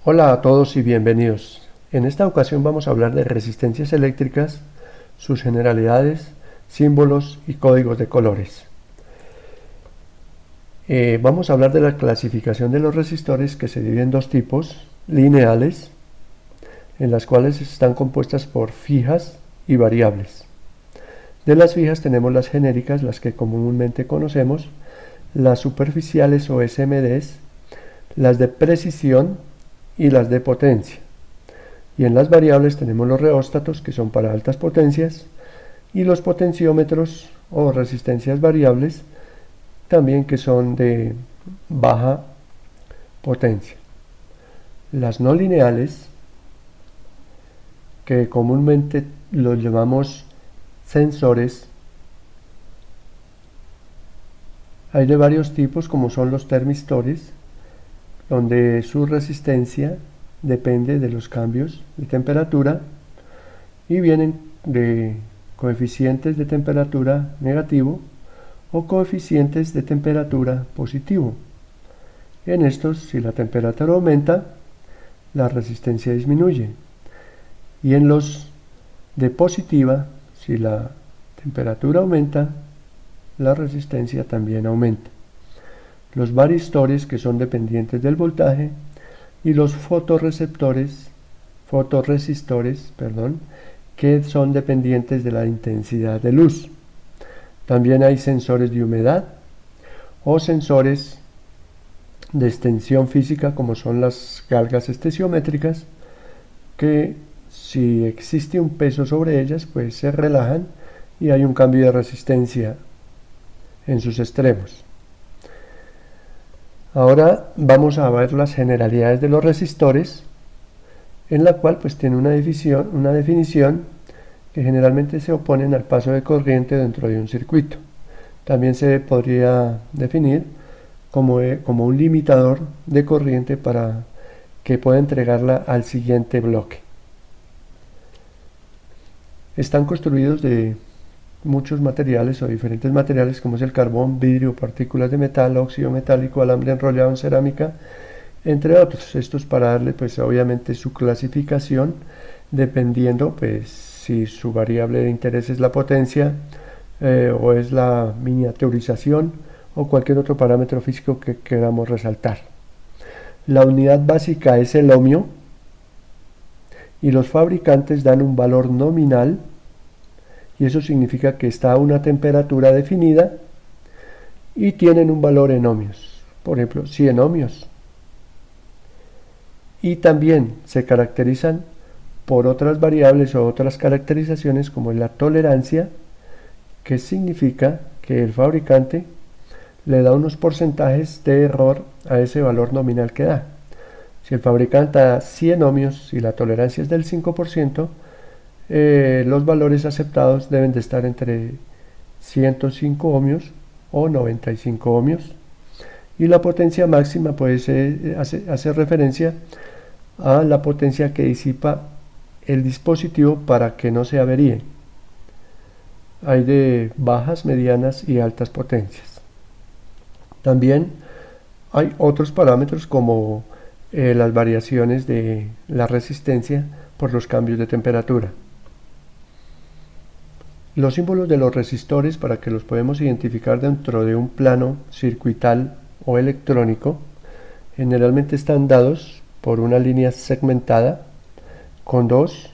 Hola a todos y bienvenidos. En esta ocasión vamos a hablar de resistencias eléctricas, sus generalidades, símbolos y códigos de colores. Vamos a hablar de la clasificación de los resistores, que se dividen en dos tipos: lineales, en las cuales están compuestas por fijas y variables. De las fijas tenemos las genéricas, las que comúnmente conocemos, las superficiales o SMDs, las de precisión y las de potencia. Y en las variables tenemos los reóstatos, que son para altas potencias, y los potenciómetros o resistencias variables, también, que son de baja potencia. Las no lineales, que comúnmente los llamamos sensores, hay de varios tipos, como son los termistores, donde su resistencia depende de los cambios de temperatura y vienen de coeficientes de temperatura negativo o coeficientes de temperatura positivo. En estos, si la temperatura aumenta, la resistencia disminuye, y en los de positiva, si la temperatura aumenta, la resistencia también aumenta. Los varistores, que son dependientes del voltaje, y los fotorresistores, que son dependientes de la intensidad de luz. También hay sensores de humedad o sensores de extensión física, como son las galgas estequiométricas, que si existe un peso sobre ellas, pues se relajan y hay un cambio de resistencia en sus extremos. Ahora vamos a ver las generalidades de los resistores, en la cual pues tiene una definición que generalmente se oponen al paso de corriente dentro de un circuito. También se podría definir como un limitador de corriente para que pueda entregarla al siguiente bloque. Están construidos de muchos materiales o diferentes materiales, como es el carbón, vidrio, partículas de metal, óxido metálico, alambre enrollado en cerámica, entre otros. Estos para darle pues obviamente su clasificación, dependiendo pues si su variable de interés es la potencia o es la miniaturización o cualquier otro parámetro físico que queramos resaltar. La unidad básica es el ohmio, y los fabricantes dan un valor nominal, y eso significa que está a una temperatura definida, y tienen un valor en ohmios, por ejemplo 100 ohmios. Y también se caracterizan por otras variables o otras caracterizaciones, como la tolerancia, que significa que el fabricante le da unos porcentajes de error a ese valor nominal que da. Si el fabricante da 100 ohmios y la tolerancia es del 5%, los valores aceptados deben de estar entre 105 ohmios o 95 ohmios. Y la potencia máxima pues hace referencia a la potencia que disipa el dispositivo para que no se averíe. Hay de bajas, medianas y altas potencias. También hay otros parámetros, como las variaciones de la resistencia por los cambios de temperatura. Los símbolos de los resistores, para que los podamos identificar dentro de un plano circuital o electrónico, generalmente están dados por una línea segmentada con dos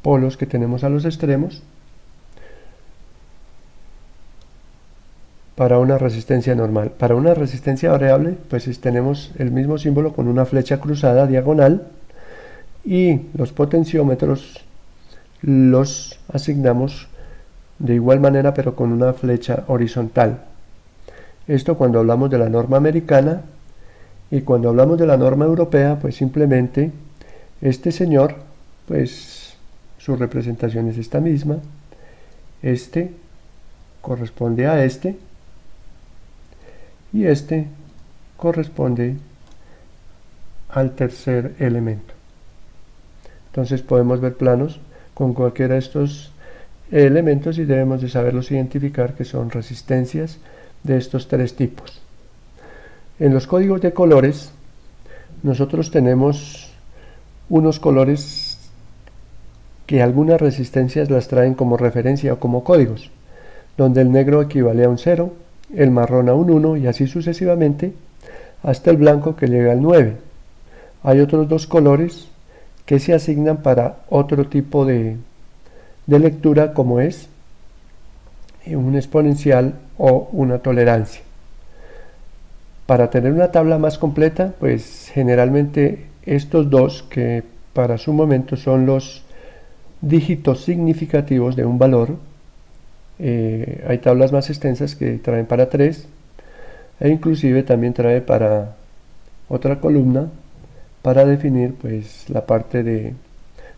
polos que tenemos a los extremos para una resistencia normal. Para una resistencia variable pues tenemos el mismo símbolo con una flecha cruzada diagonal, y los potenciómetros los asignamos de igual manera, pero con una flecha horizontal. Esto cuando hablamos de la norma americana, y cuando hablamos de la norma europea, pues simplemente este señor, pues su representación es esta misma. Este corresponde a este, y este corresponde al tercer elemento. Entonces podemos ver planos con cualquiera de estos elementos y debemos de saberlos identificar, que son resistencias de estos tres tipos. En los códigos de colores, nosotros tenemos unos colores que algunas resistencias las traen como referencia o como códigos, donde el negro equivale a un 0, el marrón a un 1 y así sucesivamente, hasta el blanco que llega al 9. Hay otros dos colores que se asignan para otro tipo de lectura, como es un exponencial o una tolerancia. Para tener una tabla más completa, pues generalmente estos dos, que para su momento son los dígitos significativos de un valor, hay tablas más extensas que traen para 3, e inclusive también trae para otra columna para definir pues la parte de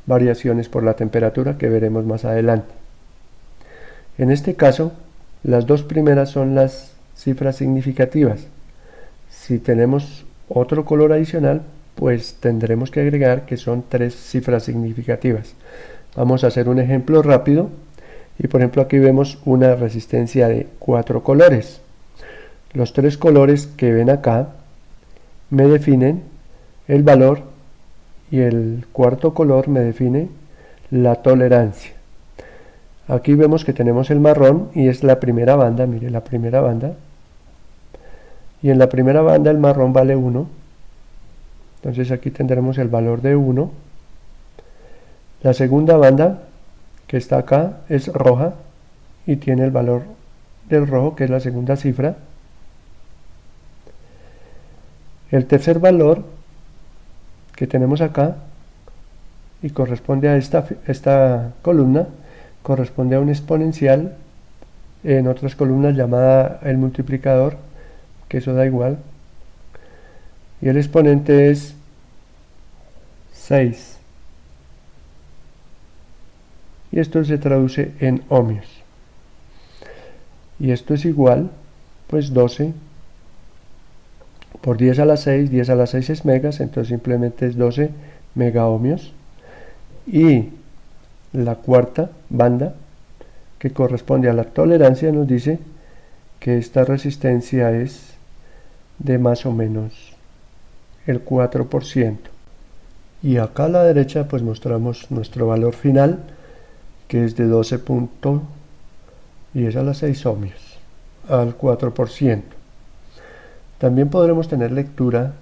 variaciones por la temperatura que veremos más adelante. En este caso, las dos primeras son las cifras significativas. Si tenemos otro color adicional, pues tendremos que agregar que son 3 cifras significativas. Vamos a hacer un ejemplo rápido. Y por ejemplo aquí vemos una resistencia de 4 colores. Los 3 colores que ven acá me definen el valor y el cuarto color me define la tolerancia. Aquí vemos que tenemos el marrón y es la primera banda, mire la primera banda. Y en la primera banda el marrón vale 1. Entonces aquí tendremos el valor de 1. La segunda banda que está acá es roja y tiene el valor del rojo, que es la segunda cifra. El tercer valor que tenemos acá y corresponde a esta columna, corresponde a un exponencial, en otras columnas llamada el multiplicador, que eso da igual, y el exponente es 6. Y esto se traduce en ohmios. Y esto es igual, pues 12 por 10 a la 6, 10 a la 6 es megas, entonces simplemente es 12 megaohmios. Y la cuarta banda, que corresponde a la tolerancia, nos dice que esta resistencia es de más o menos el 4%. Y acá a la derecha pues mostramos nuestro valor final, que es de 12.10 a la 6 ohmios al 4%. También podremos tener lectura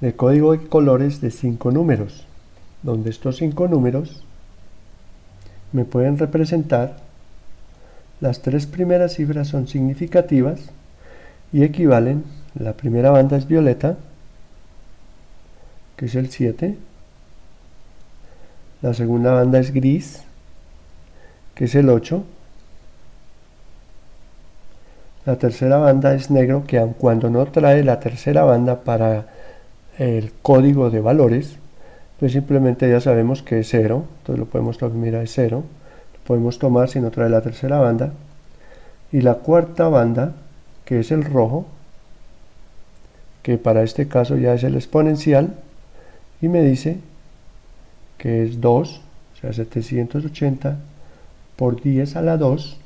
de código de colores de 5 números, donde estos 5 números me pueden representar, las 3 primeras cifras son significativas y equivalen, la primera banda es violeta, que es el 7, la segunda banda es gris, que es el 8, la tercera banda es negro, que aun cuando no trae la tercera banda para el código de valores, pues simplemente ya sabemos que es 0, entonces lo podemos tomar, mira, es 0, lo podemos tomar si no trae la tercera banda. Y la cuarta banda, que es el rojo, que para este caso ya es el exponencial, y me dice que es 2, o sea 780 por 10 a la 2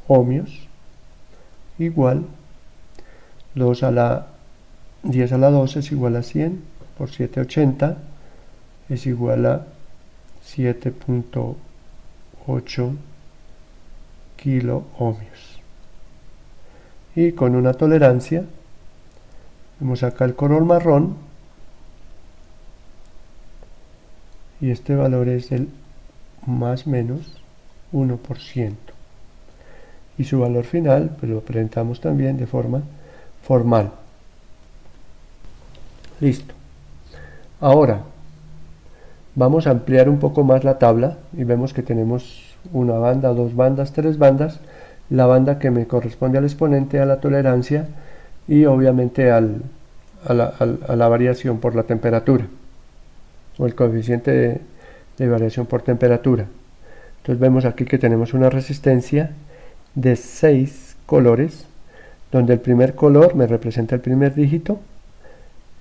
ohmios, igual 2 a la 10 a la 2 es igual a 100 por 780 es igual a 7.8 kilo ohmios. Y con una tolerancia, vemos acá el color marrón, y este valor es del más menos 1%. Y su valor final, pues lo presentamos también de forma formal. Listo. Ahora, vamos a ampliar un poco más la tabla y vemos que tenemos una banda, dos bandas, tres bandas. La banda que me corresponde al exponente, a la tolerancia y obviamente a la variación por la temperatura, o el coeficiente de variación por temperatura. Entonces vemos aquí que tenemos una resistencia de 6 colores, donde el primer color me representa el primer dígito,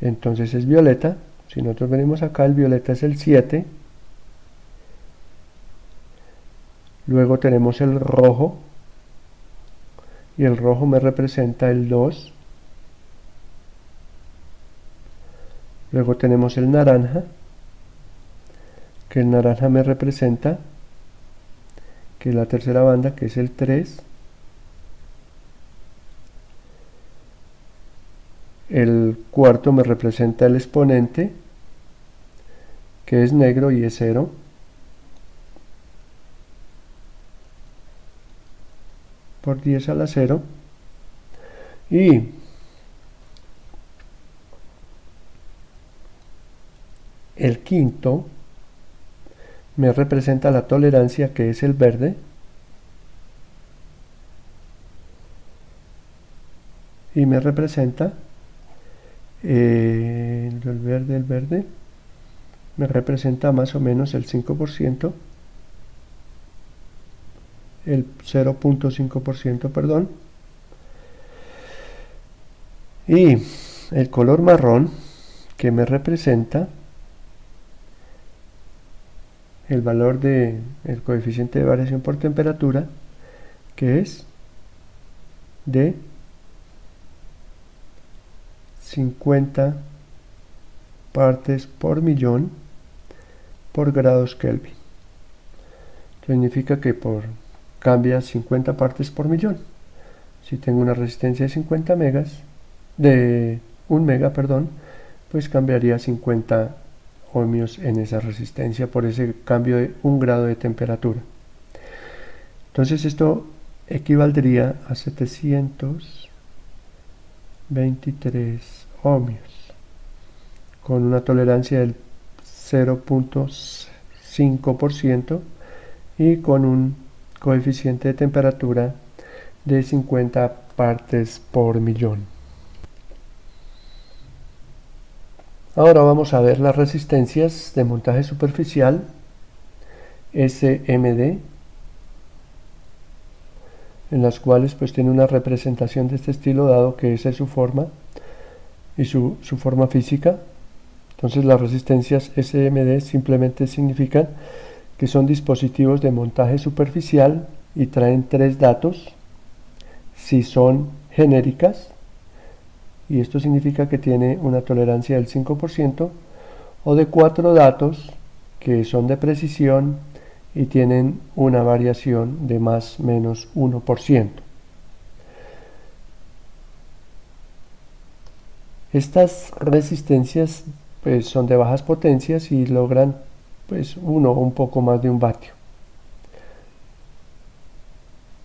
entonces es violeta. Si nosotros venimos acá, el violeta es el 7, luego tenemos el rojo, y el rojo me representa el 2, Luego tenemos el naranja, que el naranja me representa, que es la tercera banda, que es el 3. El cuarto me representa el exponente, que es negro y es 0. Por 10 a la 0. Y el quinto me representa la tolerancia, que es el verde. Y me representa el verde me representa más o menos el 5%, el 0.5%, perdón. Y el color marrón, que me representa el valor del coeficiente de variación por temperatura, que es de 50 partes por millón por grados Kelvin. Significa que cambia 50 partes por millón. Si tengo una resistencia de 50 megas, de 1 mega, perdón, pues cambiaría 50 ohmios en esa resistencia por ese cambio de 1 grado de temperatura. Entonces esto equivaldría a 723 ohmios con una tolerancia del 0.5% y con un coeficiente de temperatura de 50 partes por millón. Ahora vamos a ver las resistencias de montaje superficial SMD, en las cuales pues tiene una representación de este estilo, dado que esa es su forma y su forma física. Entonces las resistencias SMD simplemente significan que son dispositivos de montaje superficial y traen 3 datos si son genéricas, y esto significa que tiene una tolerancia del 5%, o de 4 datos que son de precisión y tienen una variación de más o menos 1%. Estas resistencias pues son de bajas potencias y logran pues 1 o un poco más de 1 vatio.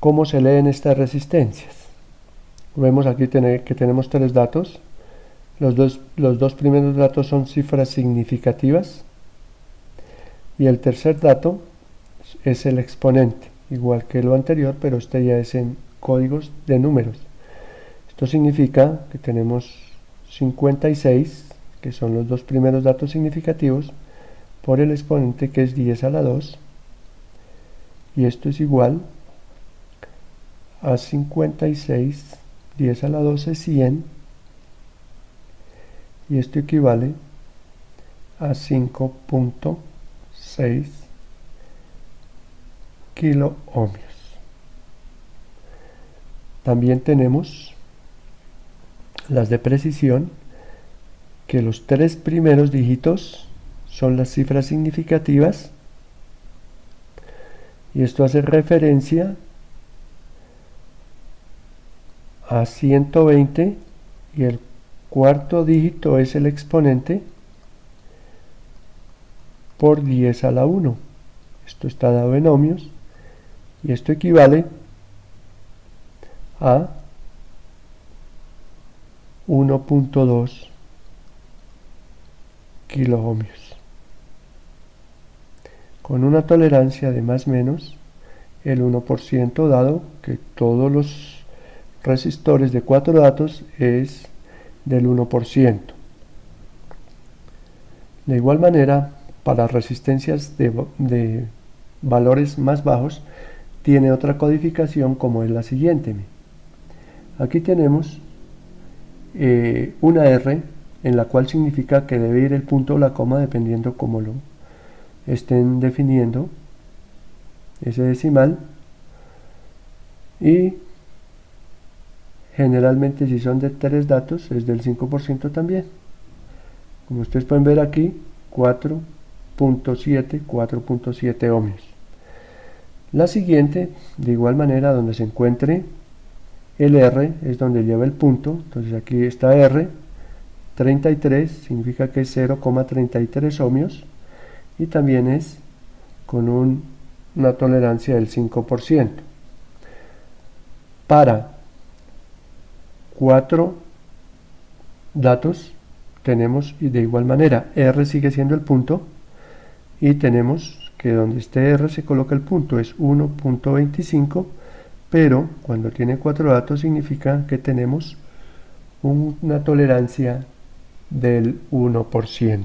¿Cómo se leen estas resistencias? Vemos aquí que tenemos 3 datos. Los dos primeros datos son cifras significativas y el tercer dato es el exponente, igual que lo anterior, pero este ya es en códigos de números. Esto significa que tenemos 56, que son los dos primeros datos significativos, por el exponente, que es 10 a la 2, y esto es igual a 56, 10 a la 12 es 100, y esto equivale a 5.6 kilo ohmios. También tenemos las de precisión, que los 3 primeros dígitos son las cifras significativas, y esto hace referencia a 120, y el cuarto dígito es el exponente por 10 a la 1. Esto está dado en ohmios, y esto equivale a 1.2 kilo ohmios, con una tolerancia de más o menos el 1%, dado que todos los resistores de 4 datos es del 1%. De igual manera, para resistencias de valores más bajos, tiene otra codificación, como es la siguiente. Aquí tenemos una R, en la cual significa que debe ir el punto o la coma dependiendo cómo lo estén definiendo, ese decimal, y generalmente si son de 3 datos es del 5% también. Como ustedes pueden ver aquí, 4.7 ohmios. La siguiente, de igual manera, donde se encuentre el R, es donde lleva el punto. Entonces aquí está R, 33, significa que es 0,33 ohmios, y también es con una tolerancia del 5%. Para 4 datos tenemos, y de igual manera, R sigue siendo el punto, y tenemos que donde esté R se coloca el punto, es 1.25, pero cuando tiene 4 datos significa que tenemos una tolerancia del 1%.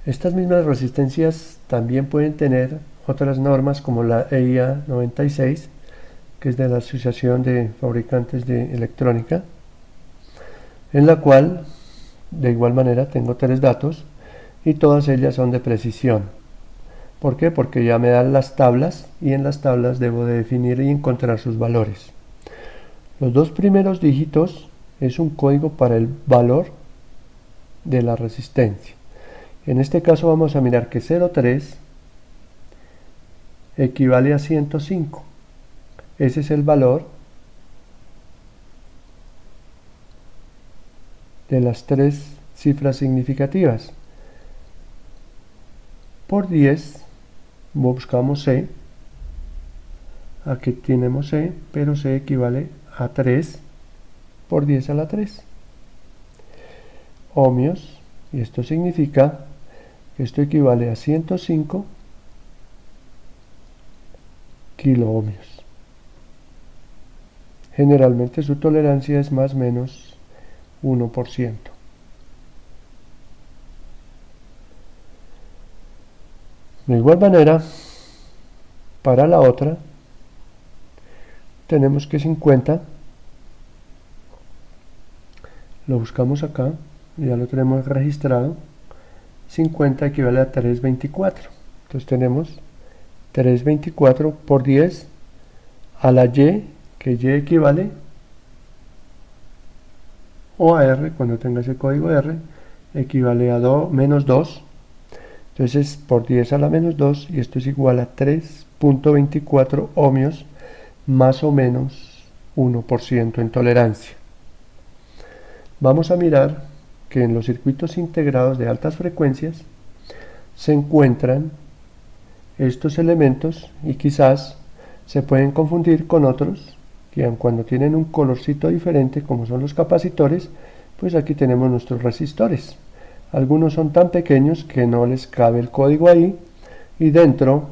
Estas mismas resistencias también pueden tener otras normas como la EIA 96, que es de la Asociación de Fabricantes de Electrónica, en la cual de igual manera tengo 3 datos y todas ellas son de precisión. ¿Por qué? Porque ya me dan las tablas y en las tablas debo de definir y encontrar sus valores. Los 2 primeros dígitos es un código para el valor de la resistencia. En este caso vamos a mirar que 0,3 equivale a 105. Ese es el valor de las 3 cifras significativas. Por 10 buscamos C. Aquí tenemos C, pero C equivale a 3 por 10 a la 3 ohmios, y esto significa que esto equivale a 105 kiloohmios. Generalmente su tolerancia es más o menos 1%. De igual manera, para la otra, tenemos que 50, lo buscamos acá, ya lo tenemos registrado, 50 equivale a 324, entonces tenemos 324 por 10 a la Y, que Y equivale, o a R, cuando tenga ese código R, equivale a menos 2, entonces por 10 a la menos 2, y esto es igual a 3.24 ohmios, más o menos 1% en tolerancia. Vamos a mirar que en los circuitos integrados de altas frecuencias se encuentran estos elementos y quizás se pueden confundir con otros que cuando tienen un colorcito diferente, como son los capacitores, pues aquí tenemos nuestros resistores. Algunos son tan pequeños que no les cabe el código ahí, y dentro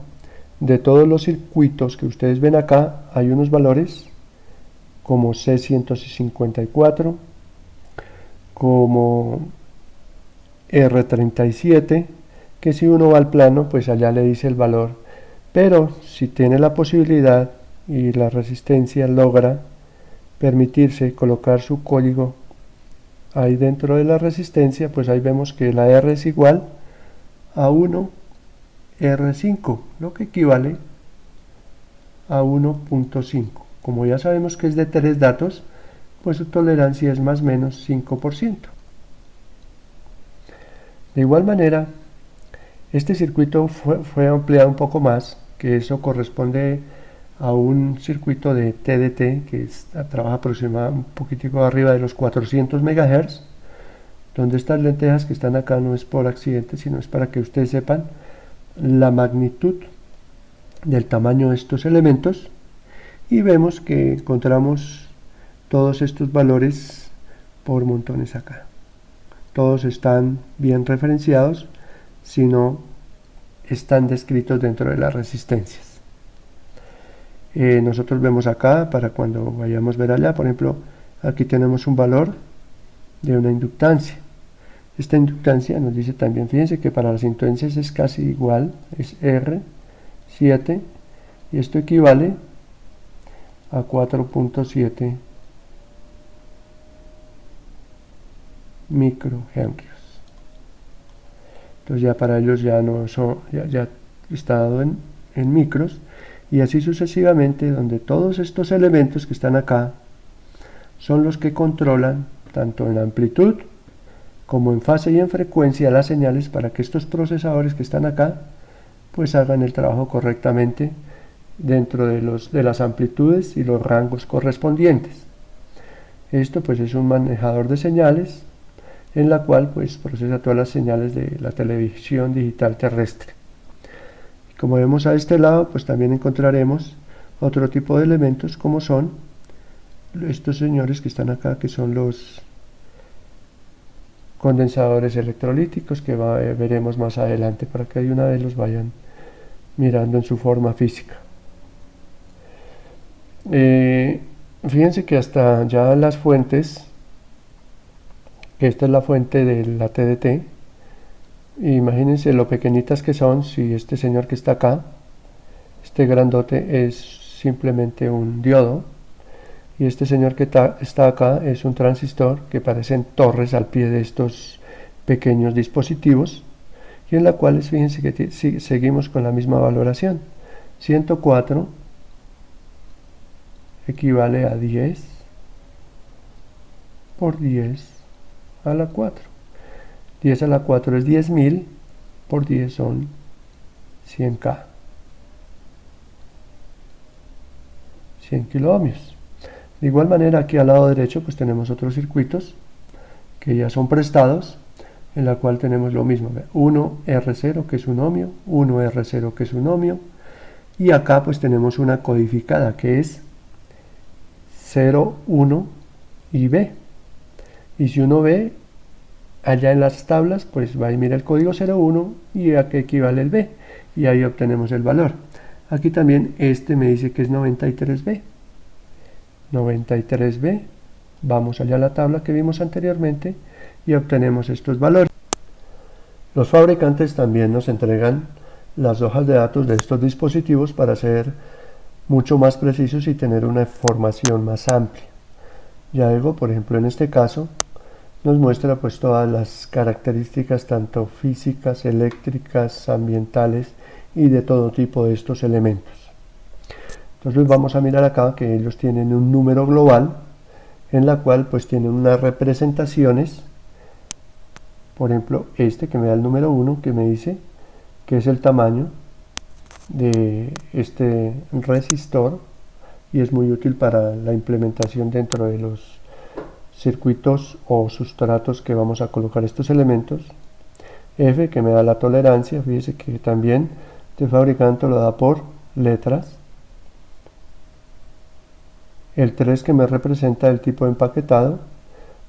de todos los circuitos que ustedes ven acá hay unos valores como C154, como R37, que si uno va al plano pues allá le dice el valor, pero si tiene la posibilidad y la resistencia logra permitirse colocar su código ahí dentro de la resistencia, pues ahí vemos que la R es igual a 1R5, lo que equivale a 1.5. Como ya sabemos que es de 3 datos, pues su tolerancia es más o menos 5%. De igual manera, este circuito fue ampliado un poco más, que eso corresponde a un circuito de TDT que trabaja aproximadamente un poquitico arriba de los 400 MHz, donde estas lentejas que están acá no es por accidente, sino es para que ustedes sepan la magnitud del tamaño de estos elementos, y vemos que encontramos todos estos valores por montones acá. Todos están bien referenciados, si no están descritos dentro de las resistencias. Nosotros vemos acá, para cuando vayamos a ver allá, por ejemplo, aquí tenemos un valor de una inductancia. Esta inductancia nos dice también, fíjense que para las inductancias es casi igual, es R7, y esto equivale a 4.7 microhenrios. Entonces ya para ellos ya no son, ya está dado en micros, y así sucesivamente, donde todos estos elementos que están acá son los que controlan tanto en amplitud como en fase y en frecuencia las señales para que estos procesadores que están acá pues hagan el trabajo correctamente dentro de las amplitudes y los rangos correspondientes. Esto pues es un manejador de señales en la cual pues procesa todas las señales de la televisión digital terrestre. Y como vemos a este lado pues también encontraremos otro tipo de elementos como son estos señores que están acá, que son los condensadores electrolíticos que veremos más adelante para que de una vez los vayan mirando en su forma física. Fíjense que hasta ya las fuentes, que esta es la fuente de la TDT, imagínense lo pequeñitas que son. Si este señor que está acá, este grandote, es simplemente un diodo, y este señor que está acá es un transistor, que parecen torres al pie de estos pequeños dispositivos, y en la cual fíjense que seguimos con la misma valoración. 104 equivale a 10 por 10 a la 4. 10 a la 4 es 10.000, por 10 son 100K, 100 kiloohmios. De igual manera, aquí al lado derecho pues tenemos otros circuitos que ya son prestados, en la cual tenemos lo mismo, 1R0 que es un ohmio, 1R0 que es un ohmio, y acá pues tenemos una codificada que es 0, 1 y B. Y si uno ve allá en las tablas, pues va y mira el código 01 y a qué equivale el B, y ahí obtenemos el valor. Aquí también este me dice que es 93B. 93B, vamos allá a la tabla que vimos anteriormente y obtenemos estos valores. Los fabricantes también nos entregan las hojas de datos de estos dispositivos para ser mucho más precisos y tener una información más amplia. Ya luego, por ejemplo, en este caso nos muestra pues todas las características tanto físicas, eléctricas, ambientales y de todo tipo de estos elementos. Entonces vamos a mirar acá que ellos tienen un número global en la cual pues tienen unas representaciones. Por ejemplo, este que me da el número 1, que me dice que es el tamaño de este resistor y es muy útil para la implementación dentro de los circuitos o sustratos que vamos a colocar estos elementos. F, que me da la tolerancia, fíjese que también el fabricante lo da por letras. El 3, que me representa el tipo de empaquetado,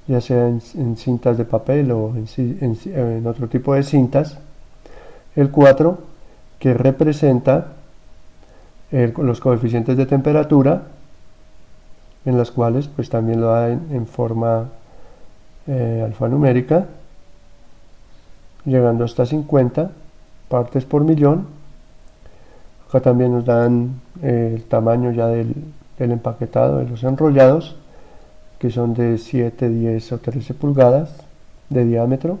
ya sea en cintas de papel o en otro tipo de cintas. El 4, que representa los coeficientes de temperatura, en las cuales pues también lo da en forma alfanumérica, llegando hasta 50 partes por millón. Acá también nos dan el tamaño ya del empaquetado, de los enrollados, que son de 7, 10 o 13 pulgadas de diámetro.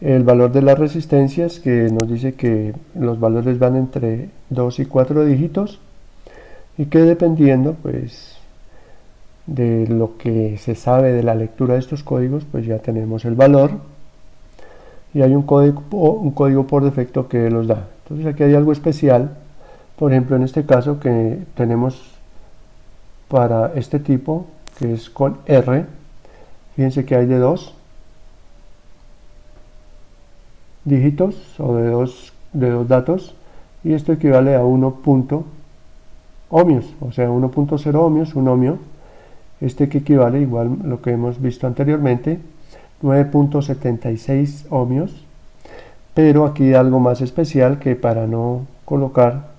El valor de las resistencias, que nos dice que los valores van entre 2 y 4 dígitos, y que dependiendo pues de lo que se sabe de la lectura de estos códigos, pues ya tenemos el valor, y hay un código por defecto que los da. Entonces aquí hay algo especial, por ejemplo en este caso que tenemos para este tipo, que es con R. Fíjense que hay de 2 dígitos o de dos datos, y esto equivale a 1 ohmios, o sea 1.0 ohmios, un ohmio, que equivale igual lo que hemos visto anteriormente, 9.76 ohmios, pero aquí algo más especial, que para no colocar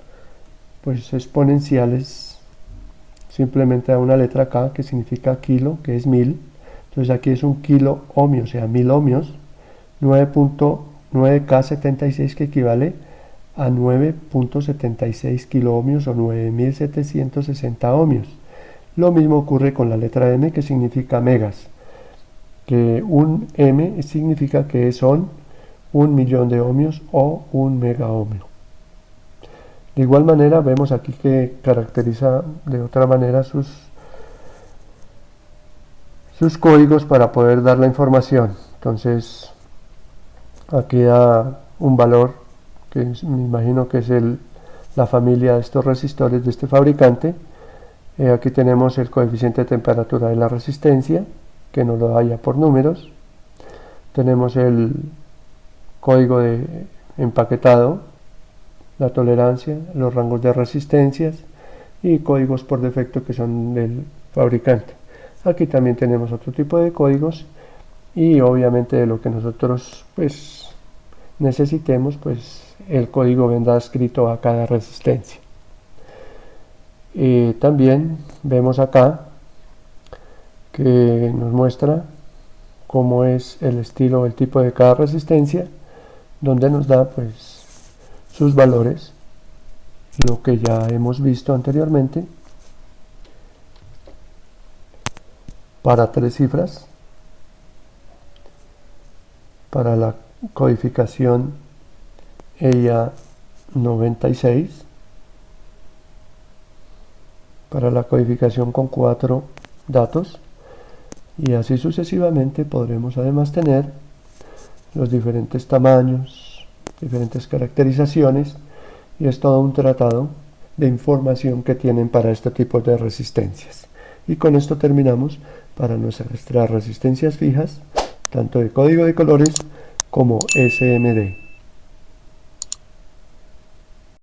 pues exponenciales, simplemente da una letra K que significa kilo, que es 1000. Entonces aquí es un kilo ohmio, o sea 1000 ohmios, 9.9K76, que equivale a 9.76 kiloohmios o 9760 ohmios. Lo mismo ocurre con la letra M, que significa megas, que un M significa que son 1.000.000 de ohmios o 1 mega ohmio. De igual manera vemos aquí que caracteriza de otra manera sus sus códigos para poder dar la información. Entonces aquí da un valor que me imagino que es la familia de estos resistores de este fabricante. Aquí tenemos el coeficiente de temperatura de la resistencia, que nos lo da ya por números. Tenemos el código de empaquetado, la tolerancia, los rangos de resistencias y códigos por defecto que son del fabricante. Aquí también tenemos otro tipo de códigos y obviamente de lo que nosotros pues necesitemos, pues el código vendrá escrito a cada resistencia. También vemos acá que nos muestra cómo es el estilo, el tipo de cada resistencia, donde nos da pues sus valores, lo que ya hemos visto anteriormente, para 3 cifras, para la codificación EIA 96, para la codificación con 4 datos, y así sucesivamente podremos además tener los diferentes tamaños, diferentes caracterizaciones, y es todo un tratado de información que tienen para este tipo de resistencias. Y con esto terminamos para nuestras resistencias fijas, tanto de código de colores como SMD.